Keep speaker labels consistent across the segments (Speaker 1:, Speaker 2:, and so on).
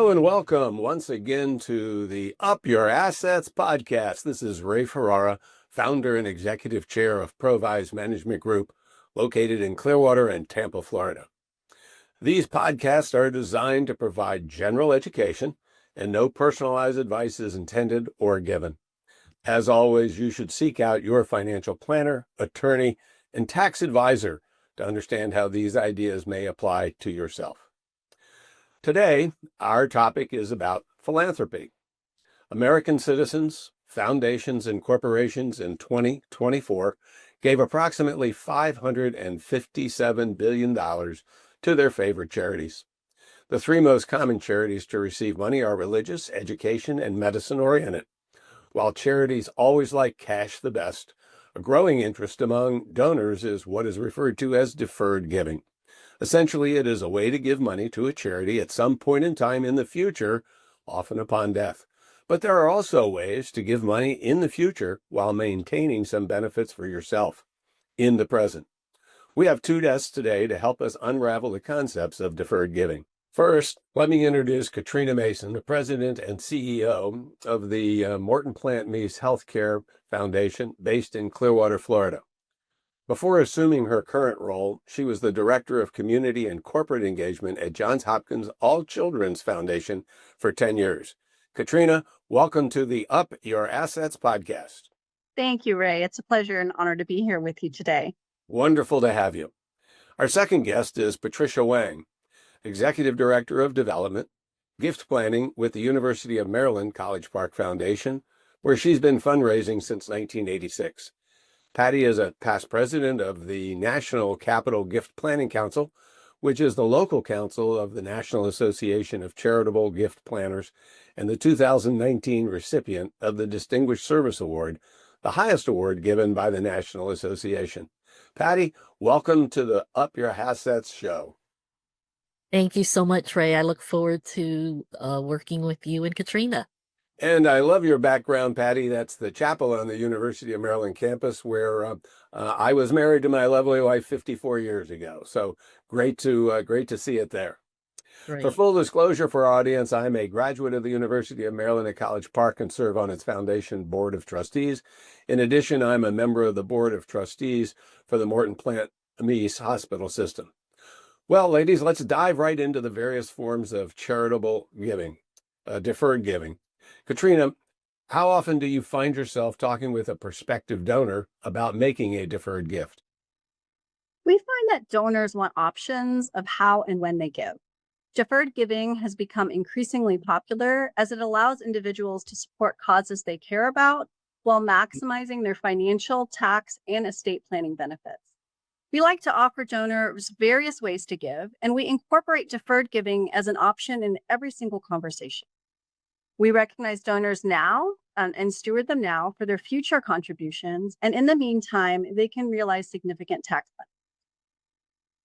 Speaker 1: Hello and welcome once again to the Up Your Assets podcast. This is Ray Ferrara, founder and executive chair of Provise Management Group, located in Clearwater and Tampa, Florida. These podcasts are designed to provide general education, and no personalized advice is intended or given. As always, you should seek out your financial planner, attorney, and tax advisor to understand how these ideas may apply to yourself. Today, our topic is about philanthropy. American citizens, foundations, and corporations in 2024 gave approximately $557 billion to their favorite charities. The three most common charities to receive money are religious, education, and medicine-oriented. While charities always like cash the best, a growing interest among donors is what is referred to as deferred giving. Essentially, it is a way to give money to a charity at some point in time in the future, often upon death. But there are also ways to give money in the future while maintaining some benefits for yourself in the present. We have two guests today to help us unravel the concepts of deferred giving. First, let me introduce Katrina Mason, the president and CEO of the Morton Plant Meese Healthcare Foundation based in Clearwater, Florida. Before assuming her current role, she was the Director of Community and Corporate Engagement at Johns Hopkins All Children's Foundation for 10 years. Katrina, welcome to the Up Your Assets podcast.
Speaker 2: Thank you, Ray. It's a pleasure and honor to be here with you today.
Speaker 1: Wonderful to have you. Our second guest is Patricia Wang, Executive Director of Development, Gift Planning with the University of Maryland College Park Foundation, where she's been fundraising since 1986. Patty is a past president of the National Capital Gift Planning Council, which is the local council of the National Association of Charitable Gift Planners, and the 2019 recipient of the Distinguished Service Award, the highest award given by the National Association. Patty, welcome to the Up Your Assets show.
Speaker 3: Thank you so much, Ray. I look forward to working with you and Katrina.
Speaker 1: And I love your background, Patty. That's the chapel on the University of Maryland campus where I was married to my lovely wife 54 years ago. So great to see it there.
Speaker 3: Great.
Speaker 1: For full disclosure for our audience, I'm a graduate of the University of Maryland at College Park and serve on its foundation board of trustees. In addition, I'm a member of the board of trustees for the Morton Plant Meese Hospital System. Well, ladies, let's dive right into the various forms of charitable giving, deferred giving. Katrina, how often do you find yourself talking with a prospective donor about making a deferred gift?
Speaker 2: We find that donors want options of how and when they give. Deferred giving has become increasingly popular as it allows individuals to support causes they care about while maximizing their financial, tax, and estate planning benefits. We like to offer donors various ways to give, and we incorporate deferred giving as an option in every single conversation. We recognize donors now and steward them now for their future contributions. And in the meantime, they can realize significant tax benefits.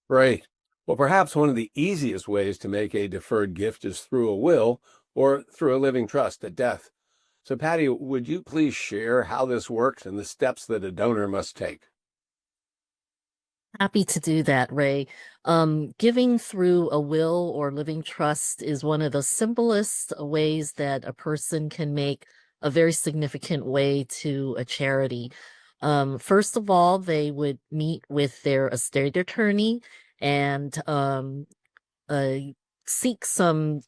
Speaker 1: Right. Well, perhaps one of the easiest ways to make a deferred gift is through a will or through a living trust at death. So, Patty, would you please share how this works and the steps that a donor must take?
Speaker 3: Happy to do that, Ray. Giving through a will or living trust is one of the simplest ways that a person can make a very significant way to a charity. First of all, they would meet with their estate attorney and seek some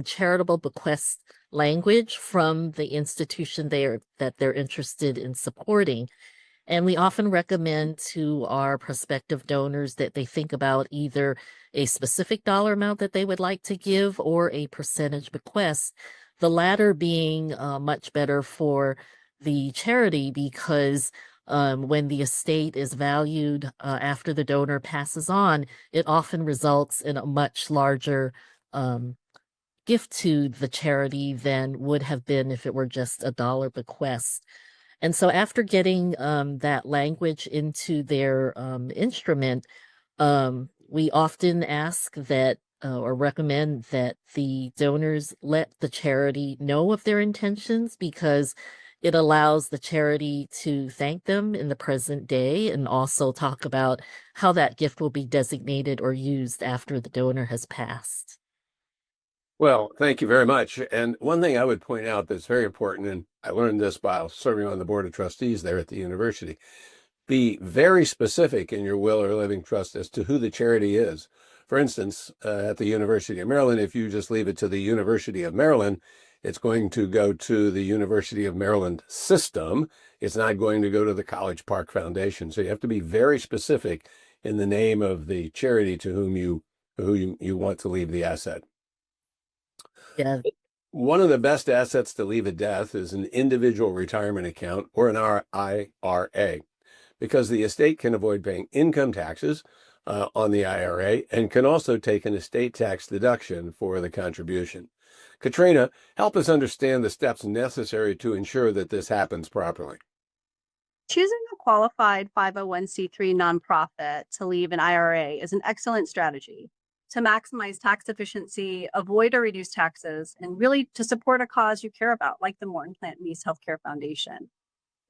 Speaker 3: charitable bequest language from the institution that they're interested in supporting. And we often recommend to our prospective donors that they think about either a specific dollar amount that they would like to give or a percentage bequest, the latter being much better for the charity because when the estate is valued after the donor passes on, it often results in a much larger gift to the charity than would have been if it were just a dollar bequest. And so after getting that language into their instrument, we often ask that or recommend that the donors let the charity know of their intentions because it allows the charity to thank them in the present day and also talk about how that gift will be designated or used after the donor has passed.
Speaker 1: Well, thank you very much. And one thing I would point out that's very important, and I learned this while serving on the board of trustees there at the university, be very specific in your will or living trust as to who the charity is. For instance, at the University of Maryland, if you just leave it to the University of Maryland, it's going to go to the University of Maryland system. It's not going to go to the College Park Foundation. So you have to be very specific in the name of the charity to whom you want to leave the asset.
Speaker 3: Yeah.
Speaker 1: One of the best assets to leave at death is an individual retirement account or an IRA, because the estate can avoid paying income taxes on the IRA and can also take an estate tax deduction for the contribution. Katrina, help us understand the steps necessary to ensure that this happens properly.
Speaker 2: Choosing a qualified 501c3 nonprofit to leave an IRA is an excellent strategy to maximize tax efficiency, avoid or reduce taxes, and really to support a cause you care about, like the Morton Plant Meese Healthcare Foundation.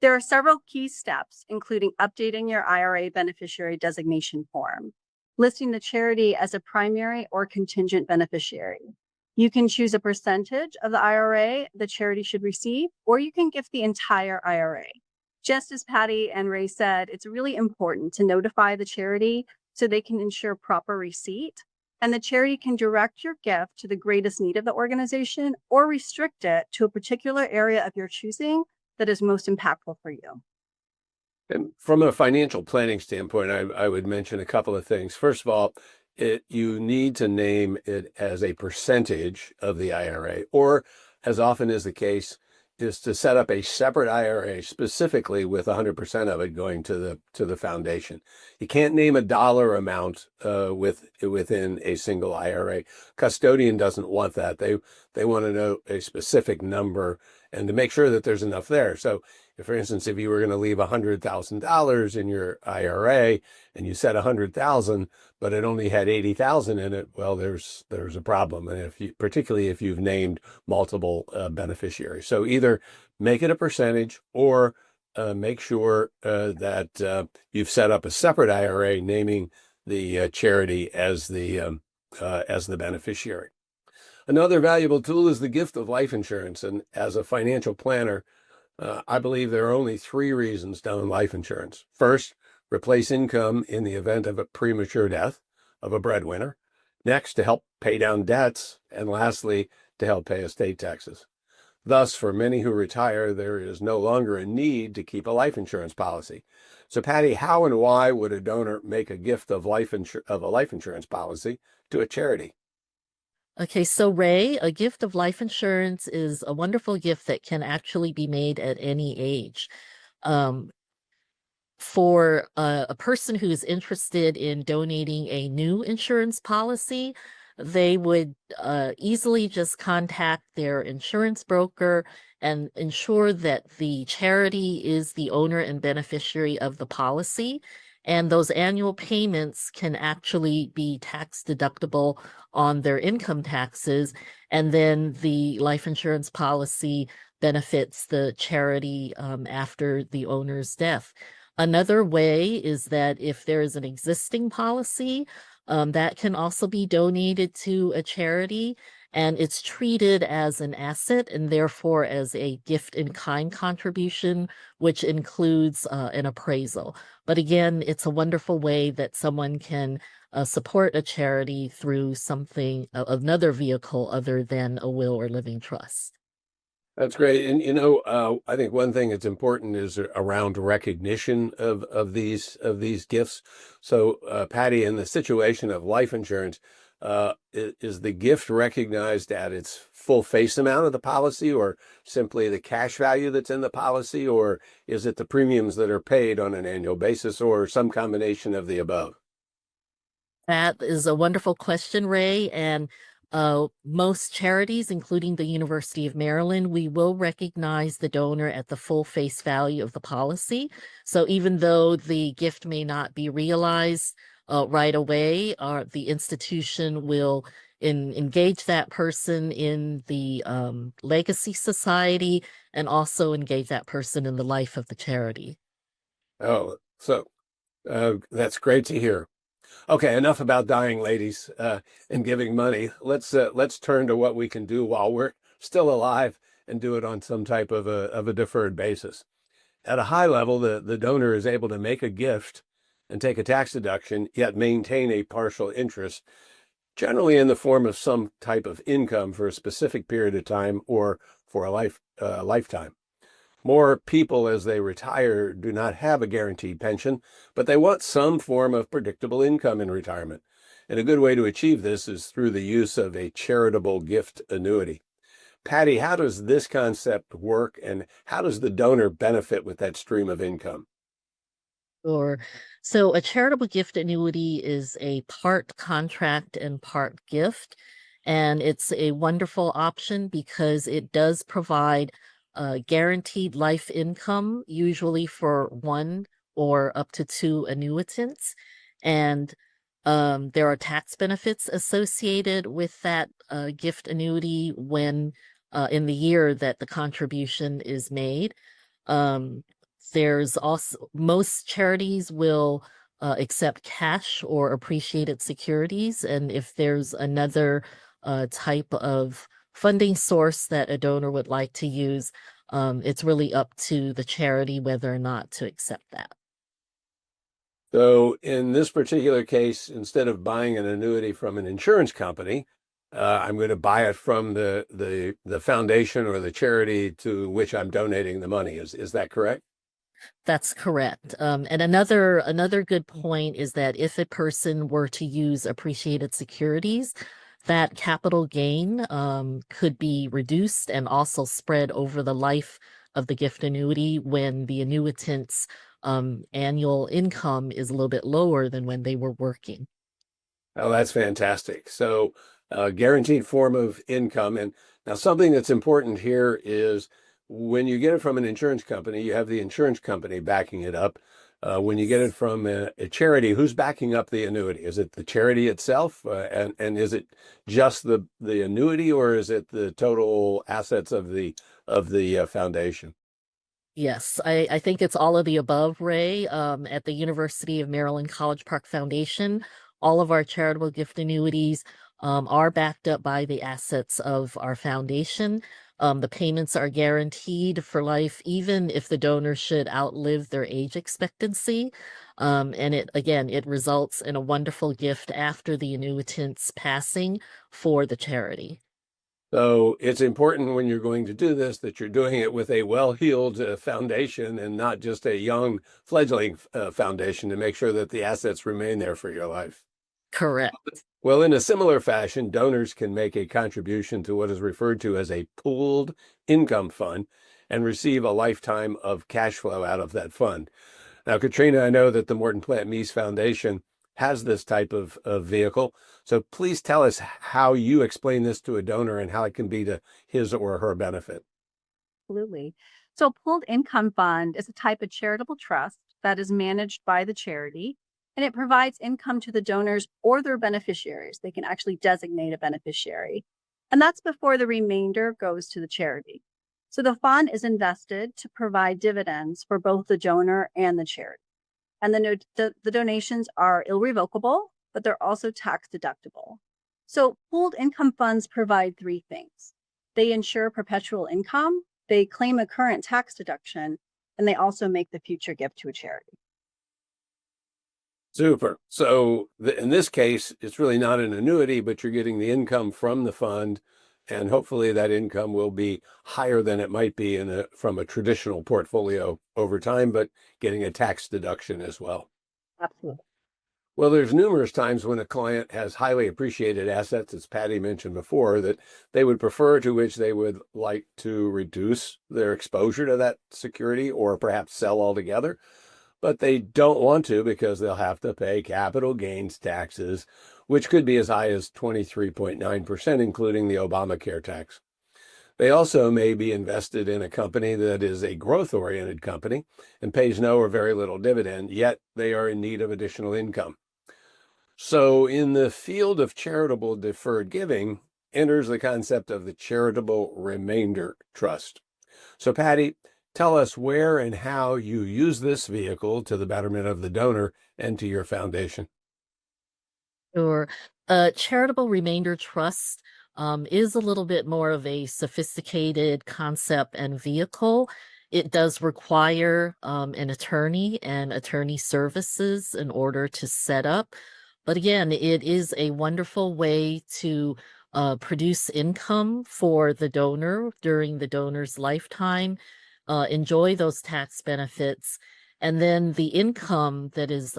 Speaker 2: There are several key steps, including updating your IRA beneficiary designation form, listing the charity as a primary or contingent beneficiary. You can choose a percentage of the IRA the charity should receive, or you can gift the entire IRA. Just as Patty and Ray said, it's really important to notify the charity so they can ensure proper receipt, and the charity can direct your gift to the greatest need of the organization or restrict it to a particular area of your choosing that is most impactful for you.
Speaker 1: And from a financial planning standpoint, I would mention a couple of things. First of all, you need to name it as a percentage of the IRA, or as often is the case, is to set up a separate IRA specifically with 100% of it going to the foundation. You can't name a dollar amount within a single IRA. Custodian doesn't want that. They want to know a specific number and to make sure that there's enough there. So, for instance, if you were going to leave $100,000 in your IRA and you said 100,000, but it only had 80,000 in it, well, there's a problem. And particularly if you've named multiple beneficiaries, so either make it a percentage or make sure that you've set up a separate IRA naming the charity as the beneficiary. Another valuable tool is the gift of life insurance. And as a financial planner, I believe there are only 3 reasons to own life insurance. First, replace income in the event of a premature death of a breadwinner. Next, to help pay down debts. And lastly, to help pay estate taxes. Thus, for many who retire, there is no longer a need to keep a life insurance policy. So, Patty, how and why would a donor make a gift of a life insurance policy to a charity?
Speaker 3: Okay, so Ray, a gift of life insurance is a wonderful gift that can actually be made at any age. For a person who is interested in donating a new insurance policy, they would easily just contact their insurance broker and ensure that the charity is the owner and beneficiary of the policy. And those annual payments can actually be tax deductible on their income taxes. And then the life insurance policy benefits the charity after the owner's death. Another way is that if there is an existing policy, that can also be donated to a charity, and it's treated as an asset and therefore as a gift in kind contribution, which includes an appraisal. But again, it's a wonderful way that someone can support a charity through another vehicle other than a will or living trust.
Speaker 1: That's great. And I think one thing that's important is around recognition of these gifts. So, Patty, in the situation of life insurance, is the gift recognized at its full face amount of the policy, or simply the cash value that's in the policy, or is it the premiums that are paid on an annual basis, or some combination of the above?
Speaker 3: That is a wonderful question, Ray. And most charities, including the University of Maryland, we will recognize the donor at the full face value of the policy. So even though the gift may not be realized right away, the institution will engage that person in the Legacy Society and also engage that person in the life of the charity.
Speaker 1: Oh, so that's great to hear. Okay, enough about dying ladies and giving money. Let's turn to what we can do while we're still alive and do it on some type of a deferred basis. At a high level, the donor is able to make a gift and take a tax deduction, yet maintain a partial interest, generally in the form of some type of income for a specific period of time or for a lifetime. More people, as they retire, do not have a guaranteed pension, but they want some form of predictable income in retirement. And a good way to achieve this is through the use of a charitable gift annuity. Patty, how does this concept work, and how does the donor benefit with that stream of income?
Speaker 3: Or so a charitable gift annuity is a part contract and part gift. And it's a wonderful option because it does provide guaranteed life income, usually for one or up to two annuitants. And there are tax benefits associated with that gift annuity when in the year that the contribution is made. Um, there's also most charities will accept cash or appreciated securities, and if there's another type of funding source that a donor would like to use, it's really up to the charity whether or not to accept that.
Speaker 1: So in this particular case, instead of buying an annuity from an insurance company, I'm going to buy it from the foundation or the charity to which I'm donating the money. Is that correct?
Speaker 3: That's correct. And another good point is that if a person were to use appreciated securities, that capital gain could be reduced and also spread over the life of the gift annuity when the annuitant's annual income is a little bit lower than when they were working.
Speaker 1: Oh, that's fantastic. So, guaranteed form of income. And now, something that's important here is when you get it from an insurance company, you have the insurance company backing it up. When you get it from a charity, who's backing up the annuity? Is it the charity itself? And is it just the annuity, or is it the total assets of the foundation?
Speaker 3: Yes, I think it's all of the above, Ray. At the University of Maryland College Park Foundation, all of our charitable gift annuities are backed up by the assets of our foundation. The payments are guaranteed for life, even if the donor should outlive their age expectancy. And it results in a wonderful gift after the annuitant's passing for the charity.
Speaker 1: So it's important when you're going to do this that you're doing it with a well-heeled foundation and not just a young fledgling foundation to make sure that the assets remain there for your life.
Speaker 3: Correct.
Speaker 1: Well, in a similar fashion, donors can make a contribution to what is referred to as a pooled income fund and receive a lifetime of cash flow out of that fund. Now, Katrina, I know that the Morton Plant Meese Foundation has this type of vehicle. So please tell us how you explain this to a donor and how it can be to his or her benefit.
Speaker 2: Absolutely. So, a pooled income fund is a type of charitable trust that is managed by the charity, and it provides income to the donors or their beneficiaries. They can actually designate a beneficiary, and that's before the remainder goes to the charity. So, the fund is invested to provide dividends for both the donor and the charity. And the donations are irrevocable, but they're also tax deductible. So, pooled income funds provide three things: they ensure perpetual income, they claim a current tax deduction, and they also make the future gift to a charity.
Speaker 1: Super. So in this case, it's really not an annuity, but you're getting the income from the fund, and hopefully that income will be higher than it might be from a traditional portfolio over time, but getting a tax deduction as well.
Speaker 2: Absolutely.
Speaker 1: Well, there's numerous times when a client has highly appreciated assets, as Patty mentioned before, that they would prefer, to which they would like to reduce their exposure to that security or perhaps sell altogether. But they don't want to because they'll have to pay capital gains taxes, which could be as high as 23.9%, including the Obamacare tax. They also may be invested in a company that is a growth-oriented company and pays no or very little dividend, yet they are in need of additional income. So in the field of charitable deferred giving enters the concept of the charitable remainder trust. So Patty, tell us where and how you use this vehicle to the betterment of the donor and to your foundation.
Speaker 3: Sure. Charitable remainder trust is a little bit more of a sophisticated concept and vehicle. It does require an attorney and attorney services in order to set up. But again, it is a wonderful way to produce income for the donor during the donor's lifetime, enjoy those tax benefits, and then the income that is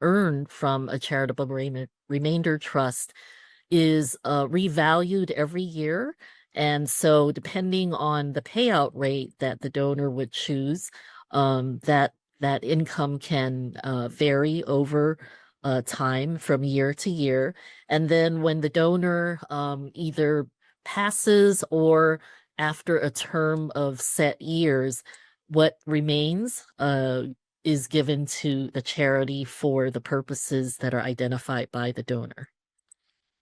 Speaker 3: earned from a charitable remainder trust is revalued every year. And so, depending on the payout rate that the donor would choose, that income can vary over time from year to year. And then, when the donor either passes or after a term of set years, what remains is given to the charity for the purposes that are identified by the donor.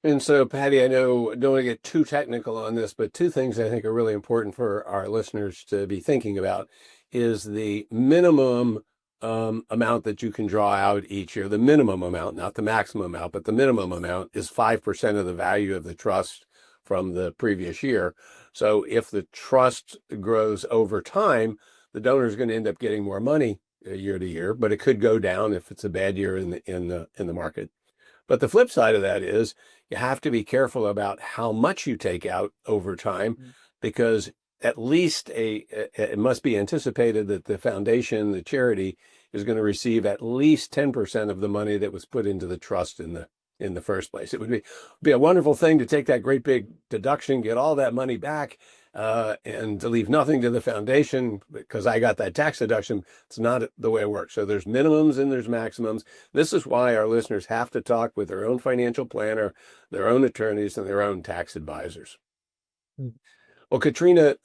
Speaker 1: And so, Patty, I know I don't want to get too technical on this, but two things I think are really important for our listeners to be thinking about is the minimum amount that you can draw out each year. The minimum amount, not the maximum amount, but the minimum amount is 5% of the value of the trust from the previous year. So if the trust grows over time, the donor is going to end up getting more money year to year, but it could go down if it's a bad year in the market. But the flip side of that is you have to be careful about how much you take out over time, because at least it must be anticipated that the foundation, the charity, is going to receive at least 10% of the money that was put into the trust in the first place. It would be a wonderful thing to take that great big deduction, get all that money back, and to leave nothing to the foundation because I got that tax deduction. It's not the way it works. So there's minimums and there's maximums. This is why our listeners have to talk with their own financial planner, their own attorneys, and their own tax advisors.
Speaker 3: Mm.
Speaker 1: Well, Katrina,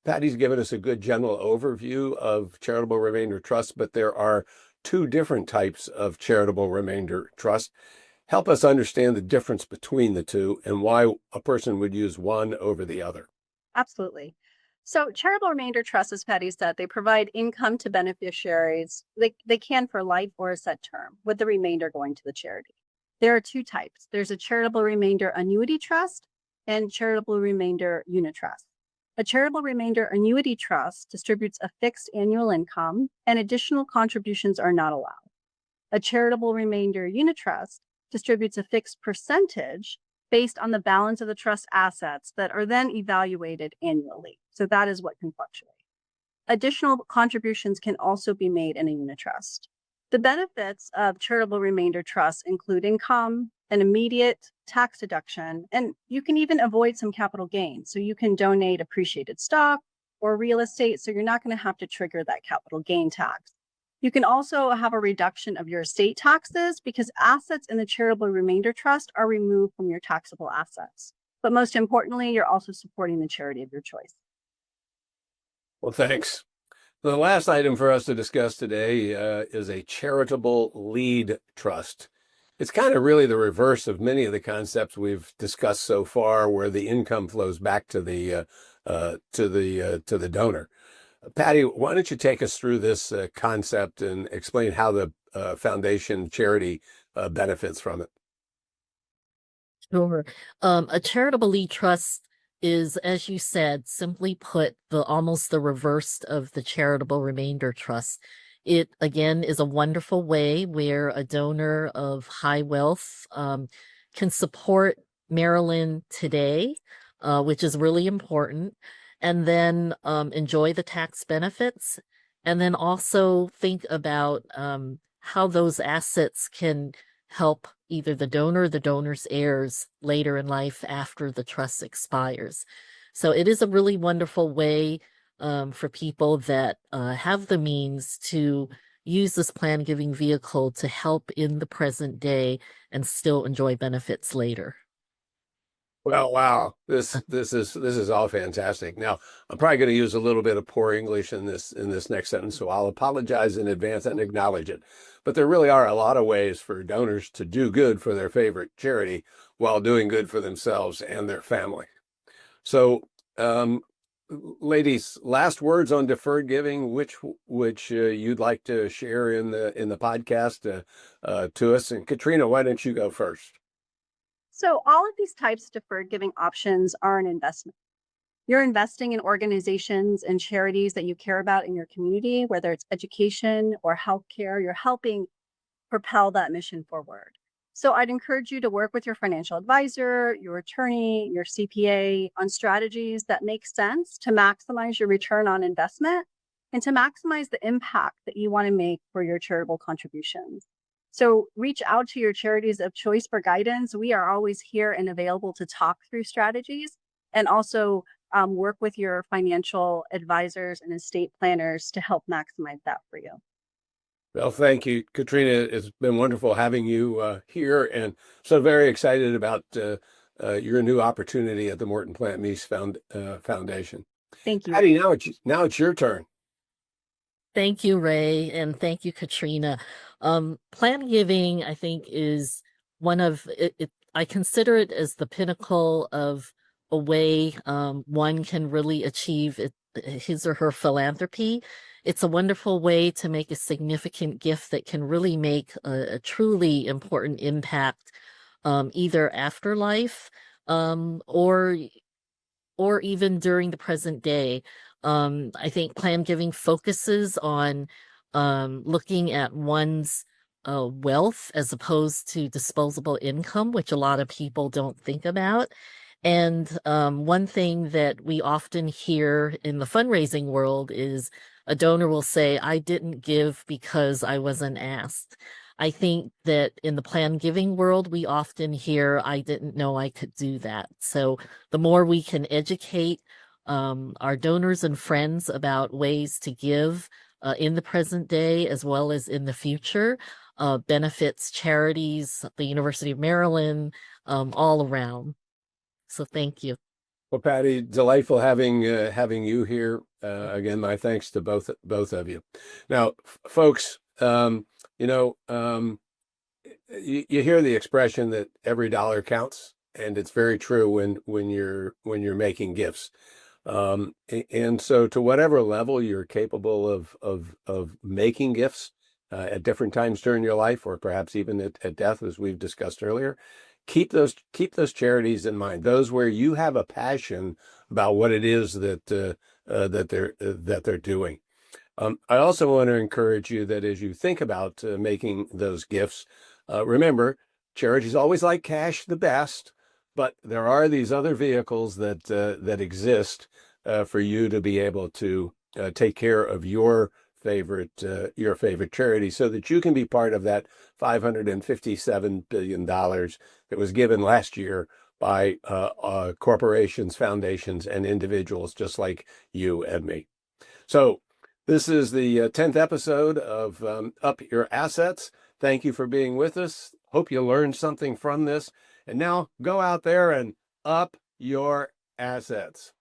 Speaker 1: Patty's given us a good general overview of charitable remainder trust, but there are two different types of charitable remainder trust. Help us understand the difference between the two and why a person would use one over the other.
Speaker 2: Absolutely. So, charitable remainder trusts, as Patty said, they provide income to beneficiaries. They can for life or a set term, with the remainder going to the charity. There are two types. There's a charitable remainder annuity trust and charitable remainder unit trust. A charitable remainder annuity trust distributes a fixed annual income, and additional contributions are not allowed. A charitable remainder unit trust distributes a fixed percentage based on the balance of the trust assets that are then evaluated annually. So that is what can fluctuate. Additional contributions can also be made in a unit trust. The benefits of charitable remainder trusts include income, an immediate tax deduction, and you can even avoid some capital gains. So you can donate appreciated stock or real estate, so you're not going to have to trigger that capital gain tax. You can also have a reduction of your estate taxes because assets in the charitable remainder trust are removed from your taxable assets. But most importantly, you're also supporting the charity of your choice.
Speaker 1: Well, thanks. The last item for us to discuss today is a charitable lead trust. It's kind of really the reverse of many of the concepts we've discussed so far, where the income flows back to the donor. Patty, why don't you take us through this concept and explain how the foundation charity benefits from it?
Speaker 3: Sure. A charitable lead trust is, as you said, simply put, almost the reverse of the charitable remainder trust. It, again, is a wonderful way where a donor of high wealth can support Maryland today, which is really important, and then enjoy the tax benefits, and then also think about how those assets can help either the donor or the donor's heirs later in life after the trust expires. So it is a really wonderful way for people that have the means to use this plan giving vehicle to help in the present day and still enjoy benefits later.
Speaker 1: Well, wow, this is all fantastic. Now, I'm probably going to use a little bit of poor English in this next sentence, so I'll apologize in advance and acknowledge it. But there really are a lot of ways for donors to do good for their favorite charity while doing good for themselves and their family. So, ladies, last words on deferred giving, which you'd like to share in the podcast to us. And Katrina, why don't you go first?
Speaker 2: So, all of these types of deferred giving options are an investment. You're investing in organizations and charities that you care about in your community, whether it's education or healthcare. You're helping propel that mission forward. So I'd encourage you to work with your financial advisor, your attorney, your CPA on strategies that make sense to maximize your return on investment and to maximize the impact that you want to make for your charitable contributions. So reach out to your charities of choice for guidance. We are always here and available to talk through strategies and also work with your financial advisors and estate planners to help maximize that for you.
Speaker 1: Well, thank you, Katrina. It's been wonderful having you here, and so very excited about your new opportunity at the Morton Plant Meese Foundation.
Speaker 2: Thank you.
Speaker 1: Patty, now it's your turn.
Speaker 3: Thank you, Ray, and thank you, Katrina. Plan giving, I think, is one of it. I consider it as the pinnacle of a way one can really achieve his or her philanthropy. It's a wonderful way to make a significant gift that can really make a truly important impact, either afterlife or even during the present day. I think plan giving focuses on looking at one's wealth as opposed to disposable income, which a lot of people don't think about. And one thing that we often hear in the fundraising world is a donor will say, I didn't give because I wasn't asked. I think that in the plan giving world, we often hear, I didn't know I could do that. So the more we can educate our donors and friends about ways to give in the present day as well as in the future, benefits charities, the University of Maryland, all around. So thank you.
Speaker 1: Well, Patty, delightful having you here. Again, my thanks to both of you. Now, folks, you hear the expression that every dollar counts, and it's very true when you're making gifts. And so, to whatever level you're capable of making gifts at different times during your life, or perhaps even at death, as we've discussed earlier, keep those charities in mind. Those where you have a passion about what it is that they're doing. I also want to encourage you that as you think about making those gifts, remember, charities always like cash the best, but there are these other vehicles that exist for you to be able to take care of your favorite charity, so that you can be part of that $557 billion that was given last year by corporations, foundations, and individuals just like you and me. So this is the 10th episode of Up Your Assets. Thank you for being with us. Hope you learned something from this. And now go out there and up your assets.